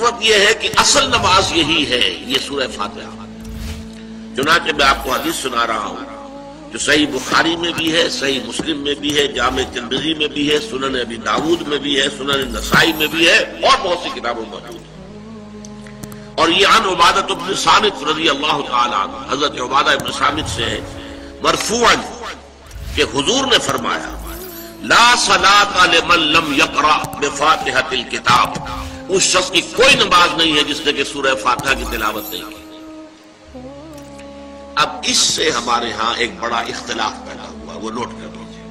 وقت یہ ہے کہ اصل نماز یہی ہے، یہ سورہ فاتحہ۔ چنانچہ میں آپ کو حدیث سنا رہا ہوں جو صحیح بخاری میں بھی ہے، صحیح مسلم میں بھی ہے، جامع ترمذی میں بھی ہے، سنن ابی داؤد میں بھی ہے، سنن نسائی میں بھی ہے، اور بہت سی کتابوں میں موجود ہے۔ اور یہ عن عبادہ بن صامت رضی اللہ تعالی عنہ، حضرت عبادہ بن صامت سے ہے مرفوعا کہ حضور نے فرمایا لا صلاۃ لمن لم یقرأ بفاتحۃ الکتاب، اس شخص کی کوئی نماز نہیں ہے جس نے کہ سورہ فاتحہ کی تلاوت نہیں کی۔ اب اس سے ہمارے ہاں ایک بڑا اختلاف پیدا ہوا، وہ نوٹ کر لیجیے۔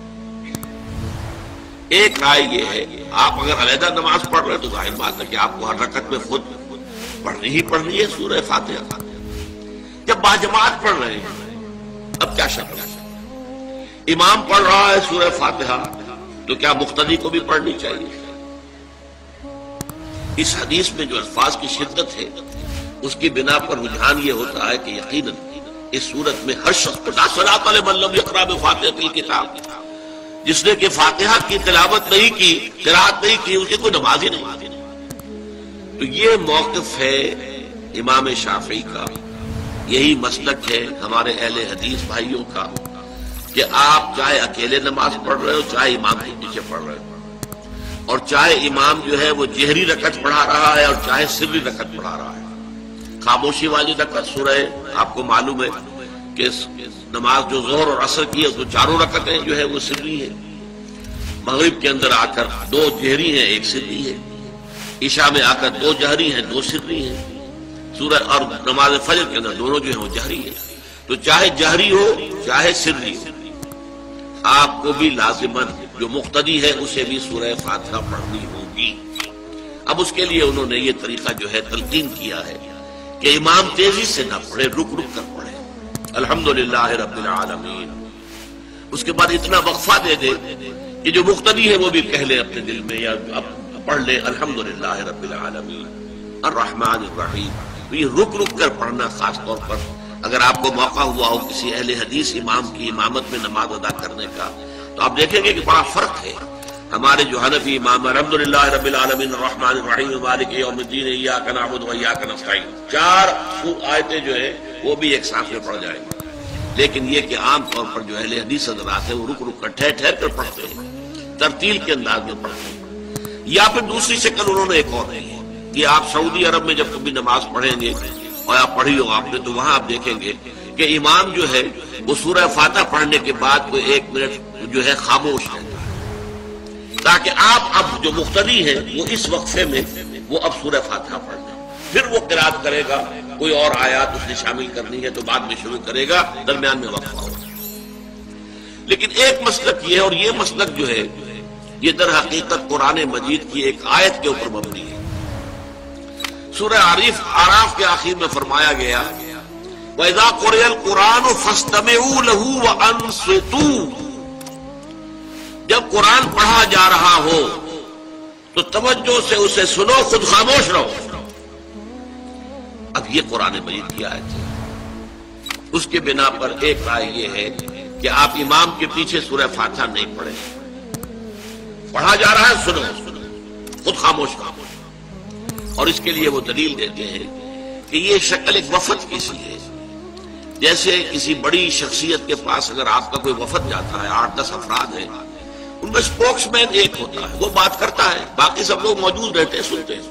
ایک رائے یہ ہے آپ اگر علیحدہ نماز پڑھ رہے ہیں تو ظاہر بات ہے کہ آپ کو ہر رکعت میں خود پڑھنی ہی پڑھنی ہے سورہ فاتحہ۔ جب باجماعت پڑھ رہے ہیں اب کیا شک ہے، امام پڑھ رہا ہے سورہ فاتحہ تو کیا مقتدی کو بھی پڑھنی چاہیے؟ اس حدیث میں جو الفاظ کی شدت ہے اس کی بنا پر رجحان یہ ہوتا ہے کہ یقیناً اس صورت میں ہر شخص کو لا صلاۃ لمن لم یقرأ بفاتحۃ الکتاب، جس نے کہ فاتحہ کی تلاوت نہیں کی، قرأت نہیں کی، اس کی کوئی نماز ہی نہیں۔ تو یہ موقف ہے امام شافعی کا، یہی مسلک ہے ہمارے اہل حدیث بھائیوں کا کہ آپ چاہے اکیلے نماز پڑھ رہے ہو، چاہے امام کے پیچھے پڑھ رہے ہو، اور چاہے امام جو ہے وہ جہری رکعت پڑھا رہا ہے اور چاہے سری رکعت پڑھا رہا ہے۔ خاموشی والی رکعت سورہ آپ کو معلوم ہے کہ نماز جو ظہر اور عصر کی ہے تو چاروں رکعتیں جو ہے وہ سری ہے، مغرب کے اندر آ کر دو جہری ہیں ایک سری ہے، عشاء میں آ کر دو جہری ہیں دو سری ہیں، سورہ اور نماز فجر کے اندر دونوں جو ہیں وہ جہری ہیں۔ تو چاہے جہری ہو چاہے سری ہو، آپ کو بھی لازماً جو مقتدی ہے اسے بھی سورہ فاتحہ پڑھنی ہوگی۔ اب اس کے لیے انہوں نے یہ طریقہ جو ہے تلقین کیا ہے کہ امام تیزی سے نہ پڑھے، رک رک کر پڑھے الحمدللہ رب العالمین، اس کے بعد اتنا وقفہ دے دے کہ جو مقتدی ہے وہ بھی کہہ لے اپنے دل میں یا پڑھ لے الحمدللہ رب العالمین الرحمن الرحیم۔ یہ رک رک کر پڑھنا، خاص طور پر اگر آپ کو موقع ہوا ہو کسی اہل حدیث امام کی امامت میں نماز ادا کرنے کا تو آپ دیکھیں گے کہ بڑا فرق ہے۔ ہمارے جو حنفی امام الحمدللہ رب العالمین الرحمن الرحیم مالک یوم الدین ایاک نعبد و ایاک نستعین، چار آیتیں جو ہے وہ بھی ایک ساتھ میں پڑھ جائیں گے، لیکن یہ کہ عام طور پر جو اہل حدیث حضرات ہیں وہ رک رک کر ٹھہر ٹھہر کر پڑھتے ہیں، ترتیل کے انداز میں پڑھتے ہیں۔ یا پھر دوسری شکل انہوں نے ایک اور دی ہے کہ آپ سعودی عرب میں جب کبھی نماز پڑھیں گے اور آپ پڑھی ہو آپ نے تو وہاں آپ دیکھیں گے کہ امام جو ہے وہ سورہ فاتحہ پڑھنے کے بعد کوئی ایک منٹ جو ہے خاموش رہتا ہے تاکہ آپ اب جو مقتدی ہیں وہ اس وقفے میں وہ اب سورہ فاتحہ پڑھ لیں، پھر وہ قرات کرے گا، کوئی اور آیات اس نے شامل کرنی ہے تو بعد میں شروع کرے گا، درمیان میں وقفہ ہوگا۔ لیکن ایک مسلک یہ ہے، اور یہ مسلک جو ہے یہ در حقیقت قرآن مجید کی ایک آیت کے اوپر مبنی ہے۔ سورہ اعراف کے آخر میں فرمایا گیا وَإِذَا قُرِئَ الْقُرْآنُ فَاسْتَمِعُوا لَهُ وَأَنصِتُوا، جب قرآن پڑھا جا رہا ہو تو توجہ سے اسے سنو، خود خاموش رہو۔ اب یہ قرآن مجید کی آیت ہے، اس کے بنا پر ایک رائے یہ ہے کہ آپ امام کے پیچھے سورہ فاتحہ نہیں پڑھیں، پڑھا جا رہا ہے سنو، خود خاموش رہو۔ اور اس کے لیے وہ دلیل دیتے ہیں کہ یہ شکل ایک وفد کی سی ہے، جیسے کسی بڑی شخصیت کے پاس اگر آپ کا کوئی وفد جاتا ہے، 8-10 افراد ہیں، ان میں اسپوکس مین ایک ہوتا ہے، وہ بات کرتا ہے، باقی سب لوگ موجود رہتے ہیں، سنتے ہیں۔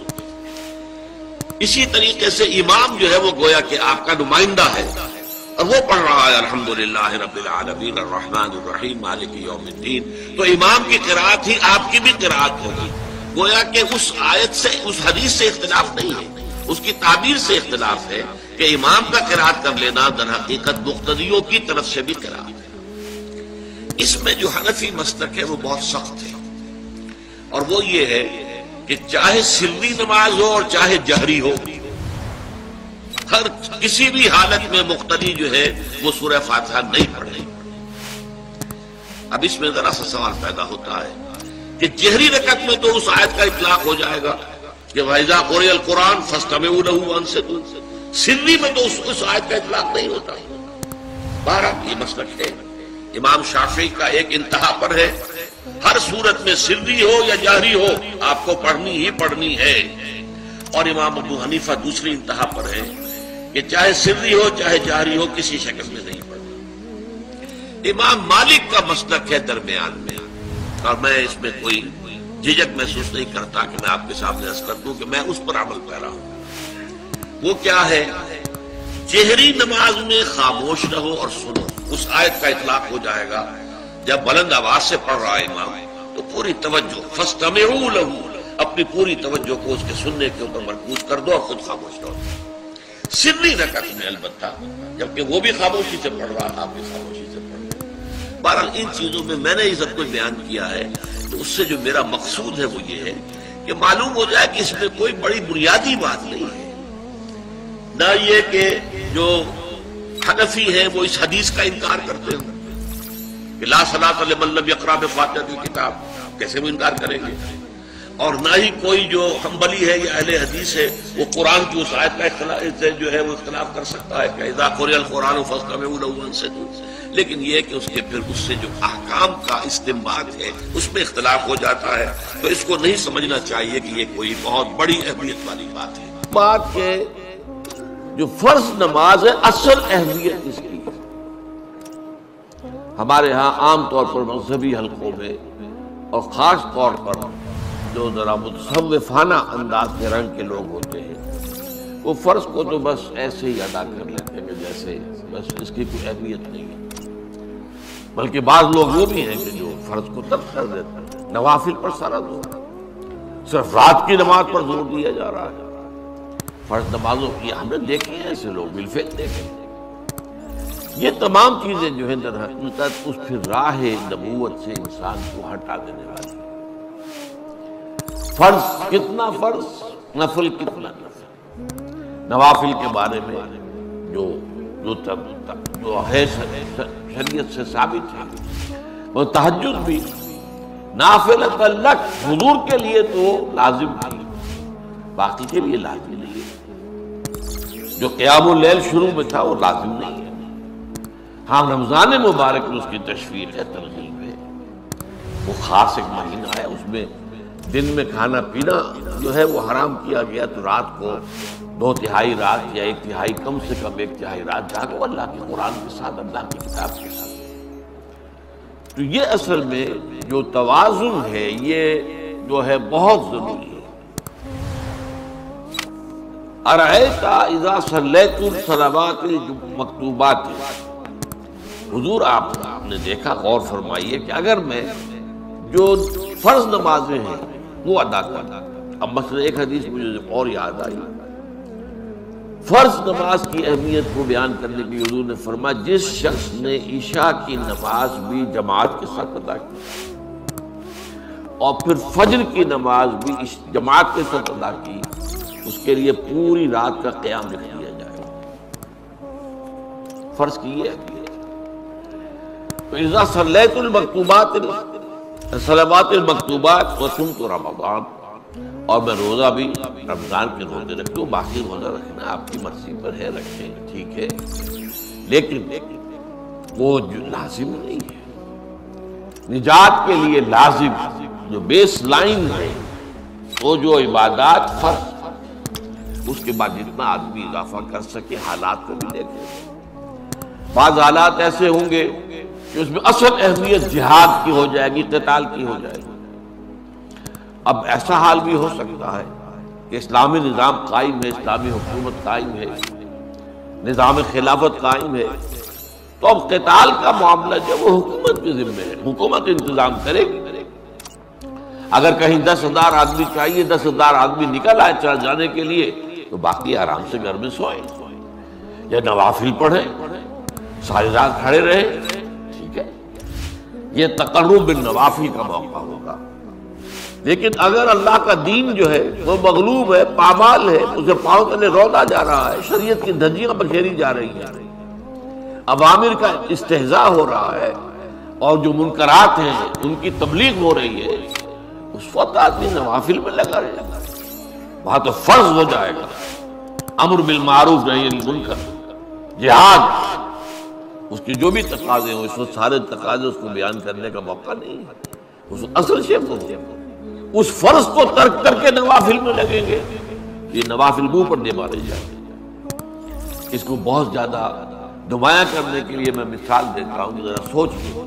اسی طریقے سے امام جو ہے وہ گویا کہ آپ کا نمائندہ ہے اور وہ پڑھ رہا ہے الحمدللہ رب العالمین الرحمن الرحیم مالک یوم الدین، تو امام کی قرات ہی آپ کی بھی قرات ہوگی۔ گویا کہ اس آیت سے، اس حدیث سے اختلاف نہیں ہے، اس کی تعبیر سے اختلاف ہے کہ امام کا قرات کر لینا در حقیقت مقتدیوں کی طرف سے بھی قرات ہے۔ اس میں جو حنفی مسلک ہے وہ بہت سخت ہے، اور وہ یہ ہے کہ چاہے سری نماز ہو اور چاہے جہری ہو، ہر کسی بھی حالت میں مقتدی جو ہے وہ سورہ فاتحہ نہیں پڑھے۔ اب اس میں ذرا سا سوال پیدا ہوتا ہے کہ جہری رکعت میں تو اس آیت کا اطلاق ہو جائے گا کہ وَإِذَا قُرِئَ الْقُرْآنُ فَاسْتَمِعُوا لَهُ وَأَنصِتُوا، سری میں تو اس آیت کا اطلاق نہیں ہوتا۔ بہرحال یہ مسلک ہے امام شافعی کا ایک انتہا پر ہے، ہر صورت میں سری ہو یا جہری ہو آپ کو پڑھنی ہی پڑھنی ہے۔ اور امام ابو حنیفہ دوسری انتہا پر ہے کہ چاہے سری ہو چاہے جہری ہو کسی شکل میں نہیں پڑھنا۔ امام مالک کا مسلک ہے درمیان میں، اور میں اس میں کوئی جھجک محسوس نہیں کرتا کہ میں آپ کے سامنے عرض کر دوں کہ میں اس پر عمل پیرا ہوں۔ وہ کیا ہے؟ جہری نماز میں خاموش رہو اور سنو۔ اس آیت کا اطلاق ہو جائے گا جب بلند آواز سے پڑھ رہا ہے امام تو پوری توجہ، فاستمعوا لہ، اپنی پوری توجہ کو اس کے سننے کے اوپر مرکوز کر دو اور خود خاموش رہو۔ سری رکعت میں البتہ جبکہ وہ بھی خاموشی سے پڑھ رہا ہے، آپ بھی خاموشی سے پڑھ رہے ہیں۔ بہرحال ان چیزوں میں میں نے یہ سب کچھ بیان کیا ہے تو اس سے جو میرا مقصود ہے وہ یہ ہے کہ معلوم ہو جائے کہ اس میں کوئی بڑی بنیادی بات نہیں ہے، نہ یہ کہ جو حنفی ہیں وہ اس حدیث کا انکار کرتے ہیں کہ لا صلاۃ لمن لم یقرأ بفاتحۃ الکتاب، کیسے وہ انکار کریں گے؟ اور نہ ہی کوئی جو حنبلی ہے یا اہل حدیث ہے وہ قرآن کی اس آیت کا اختلاف سے جو ہے وہ اختلاف کر سکتا ہے کہ اذا قرئ القرآن فاستمعوا له وانصتوا، لیکن یہ کہ اس کے پھر اس سے جو احکام کا استنباط ہے اس میں اختلاف ہو جاتا ہے، تو اس کو نہیں سمجھنا چاہیے کہ یہ کوئی بہت بڑی اہمیت والی بات ہے۔ بات کہ جو فرض نماز ہے اصل اہمیت اس کی ہمارے ہاں عام طور پر مذہبی حلقوں میں اور خاص طور پر جو ذرا متصوفانہ انداز کے رنگ کے لوگ ہوتے ہیں وہ فرض کو تو بس ایسے ہی ادا کر لیتے ہیں کہ جیسے بس اس کی کوئی اہمیت نہیں ہے، بلکہ بعض لوگ وہ بھی ہیں کہ جو فرض کو ترک کر دیتے ہیں، نوافل پر سارا زور، صرف رات کی نماز پر زور دیا جا رہا ہے۔ فرض نمازوں کی ہم نے دیکھے ہیں ایسے لوگ بالفعل دیکھے۔ یہ تمام چیزیں جو ہیں در حقیقت اس پھر راہ نبوت سے انسان کو ہٹا دینے والی۔ فرض کتنا فرض، نفل کتنا نفل۔ نوافل کے بارے میں جو ہے شریعت سے ثابت ہے، وہ تہجد بھی نافلۃ لک، حضور کے لیے تو لازم تھی، باقی کے لیے لازم نہیں ہے۔ جو قیام اللیل شروع میں تھا وہ لازم نہیں ہے۔ ہاں رمضان مبارک میں اس کی تشویق ہے، ترغیب ہے، وہ خاص ایک مہینہ ہے، اس میں دن میں کھانا پینا جو ہے وہ حرام کیا گیا، تو رات کو 2/3 رات یا 1/3 کم سے کم 1/3 رات جاگو اللہ کے قرآن کے ساتھ، اللہ کی کتاب کے ساتھ۔ تو یہ اصل میں جو توازن ہے یہ جو ہے بہت ضروری ہے۔ ارأیت اذا صلیت الصلوات المکتوبات، حضور آپ نے دیکھا، غور فرمائیے کہ اگر میں جو فرض نمازیں ہیں وہ ادا کرتا، اب مثلا ایک حدیث مجھے اور یاد آئی، فرض نماز کی اہمیت کو بیان کرنے کی حضور نے فرمایا جس شخص نے عشاء کی نماز بھی جماعت کے ساتھ ادا کی اور پھر فجر کی نماز بھی جماعت کے ساتھ ادا کی، اس کے لیے پوری رات کا قیام لکھ دیا جائے گا۔ فرض کی یہ ہے تو اذا صلیت المکتوبات صلوات المکتوبات وصمت رمضان، اور میں روزہ بھی رمضان کے روزے رکھتا ہوں، باقی روزہ رکھنا آپ کی مرضی پر ہے، رکھیں ٹھیک ہے، لیکن وہ جو لازم نہیں ہے۔ نجات کے لیے لازم جو بیس لائن ہے وہ جو عبادات فرض، اس کے بعد جتنا آدمی اضافہ کر سکے، حالات کو بھی دیکھیں۔ بعض حالات ایسے ہوں گے کہ اس میں اصل اہمیت جہاد کی ہو جائے گی، قتال کی ہو جائے گی۔ اب ایسا حال بھی ہو سکتا ہے کہ اسلامی نظام قائم ہے، اسلامی حکومت قائم ہے، نظام خلافت قائم ہے، تو اب قتال کا معاملہ جو وہ حکومت کے ذمہ ہے، حکومت انتظام کرے گی۔ اگر کہیں 10,000 آدمی چاہیے، 10,000 آدمی نکل آئے چل جانے کے لیے، تو باقی آرام سے گھر میں سوئیں یا نوافل پڑھیں، ساری رات کھڑے رہیں، ٹھیک ہے، یہ تقرب بالنوافل کا موقع ہوگا۔ لیکن اگر اللہ کا دین جو ہے وہ مغلوب ہے، پامال ہے، اسے پاؤں تلے رودا جا رہا ہے، شریعت کی دھجیاں بکھیری جا رہی ہیں، عوامر کا استہزاء ہو رہا ہے، اور جو منکرات ہیں ان کی تبلیغ ہو رہی ہے، اس وقت آدمی نوافل میں لگا رہے گا، وہاں تو فرض ہو جائے گا امر بالمعروف نہی عن المنکر، جہاد، اس کی جو بھی تقاضے ہوں، اس وقت سارے تقاضے اس کو بیان کرنے کا موقع نہیں ہے، اس اصل شے کو، اس فرض کو ترک کر کے نوافل میں لگیں گے یہ نوافل منہ پر نہیں مارے جاتے. اس کو بہت زیادہ نمایاں کرنے کے لیے میں مثال دیتا ہوں کہ ذرا سوچ لو.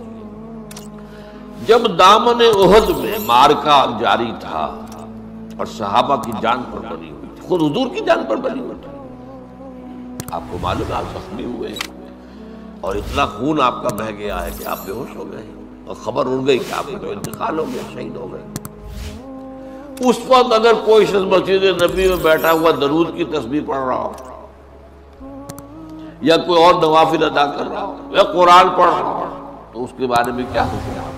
جب دامن احد میں معرکہ جاری تھا اور صحابہ کی جان پر بنی ہوئی تھی، خود حضور کی جان پر بنی ہوئی تھی، آپ کو معلوم ہے آپ زخمی ہوئے اور اتنا خون آپ کا بہہ گیا ہے کہ آپ بے ہوش ہو گئے اور خبر اڑ گئی کہ آپ کا تو انتقال ہو گیا، شہید ہو گئے. اس وقت اگر کوئی شخص مسجد نبی میں بیٹھا ہوا درود کی تسبیح پڑھ رہا ہو یا کوئی اور نوافل ادا کر رہا ہو یا قرآن پڑھ رہا ہو تو اس کے بارے میں کیا حکم ہے؟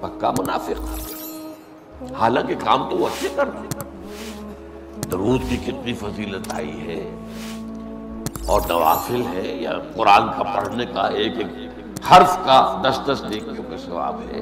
پکا منافق. حالانکہ کام تو وہ اچھے کر رہے. درود کی کتنی فضیلت آئی ہے اور نوافل ہے یا قرآن کا پڑھنے کا ایک ایک حرف کا 10 نیکیوں کا ثواب ہے.